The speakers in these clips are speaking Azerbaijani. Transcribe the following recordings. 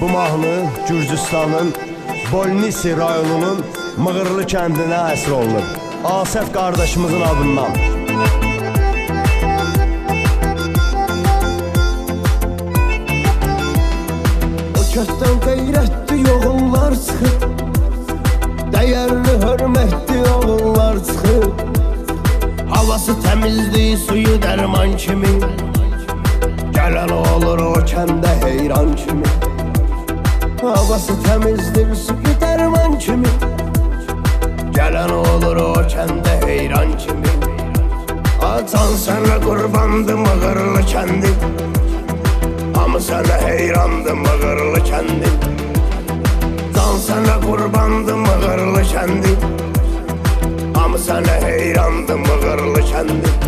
Bu mahnı Gürcüstanın Bolnisi rayonunun Mığırlı kəndinə həsr olunub. Asəf qardaşımızın adından. O kənddən qeyrətli oğullar çıxıb, dəyərli hörmətli oğullar çıxıb. Havası təmizdir, suyu dərman kimi, gələn olur o kəndə heyran kimi. Havası təmizdir, suyu dərman kimi, gələn olur o kəndə heyran kimi. Atan sənə qurbandı Mığırlı kəndi, hamı sənə heyrandı Mığırlı kəndi. Can sənə qurbandı Mığırlı kəndi, hamı sənə heyrandı Mığırlı kəndi.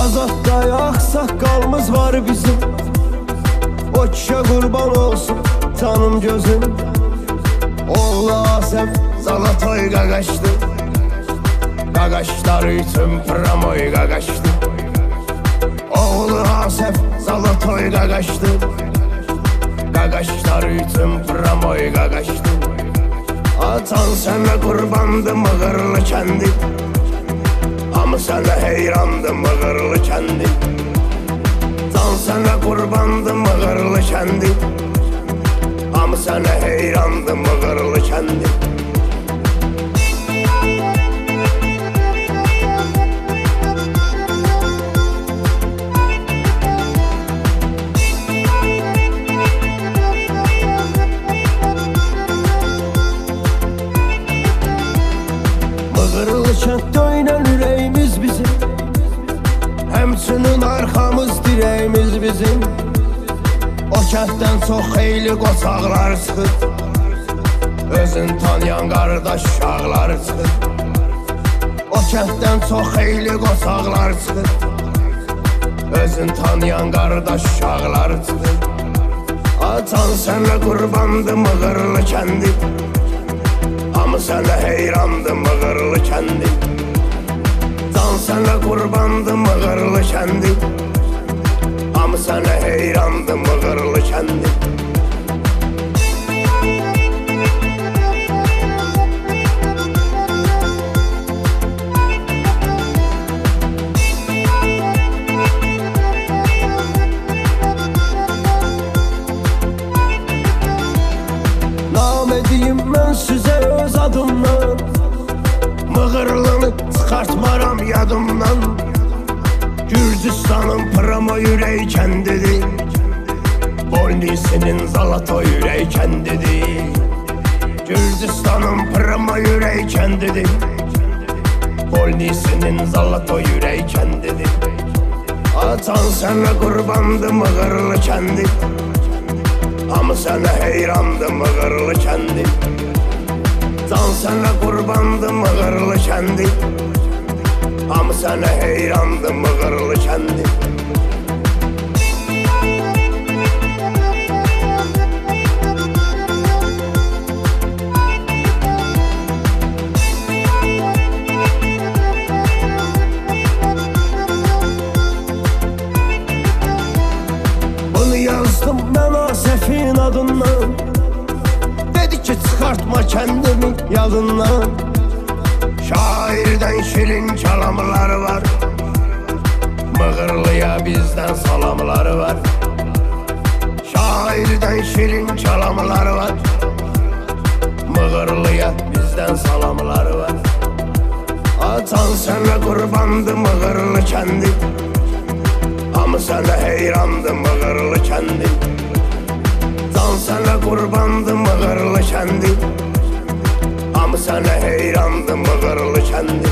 Azadda ağsaqqalımız var bizim, o kişə qurban olsun canım gözüm. Oğlu Asəf Zalatoy qaqaşdı, qaqaşları üçün pramoy qaqaşdı. Oğlu Asəf Zalatoy qaqaşdı, qaqaşları üçün pramoy qaqaşdı. Atan sənə qurbandı Mığırlı kəndi, hamı sənə heyrandı Mığırlı kəndi. Can sənə qurbandı Mığırlı kəndi, hamı sənə heyrandı Mığırlı kəndi. Mığırlı kənddə oynən ürəyimiz bizim, həmçinin arxamız dirəyimiz bizim. O kənddən çox xeyli qoçaqlar çıxıb, özün tanıyan qardaş uşaqlar çıxıb. O kənddən çox xeyli qoçaqlar çıxıb, özün tanıyan qardaş uşaqlar çıxıb. Atan sənə qurbandı Mığırlı kəndi, hamı sənə heyrandı Mığırlı kəndi. Can sənə qurbandı Mığırlı kəndi, hamı sənə heyrandı Mığırlı kəndi. Nam edeyim mən sizə öz adımdan, Mığırlını çıxartmaram yadımdan. Gürcüstanın Pramo ürək kəndidir, Bolnisinin Zalatoy ürək kəndidir. Gürcüstanın Pramo ürək kəndidir, Bolnisinin Zalatoy ürək kəndidir. Atan sənə qurbandı Mığırlı kəndi, hamı sənə heyrandı Mığırlı kəndi. Can sənə qurbandı Mığırlı kəndi, hamı sənə heyrandı Mığırlı kəndi. Bunu yazdım mən Asəfin adından, dedi ki çıxartma kəndimi yadından. Şairdən şirin kəlamları var, Mığırlıya bizdən salamları var. Şairdən şirin kəlamları var, Mığırlıya bizdən salamları var. Atan sənə qurbandı Mığırlı kəndi, hamı sənə heyrandı Mığırlı kəndi. Can sənə qurbandı Mığırlı kəndi, hamı sənə heyrandı Mığırlı kəndi.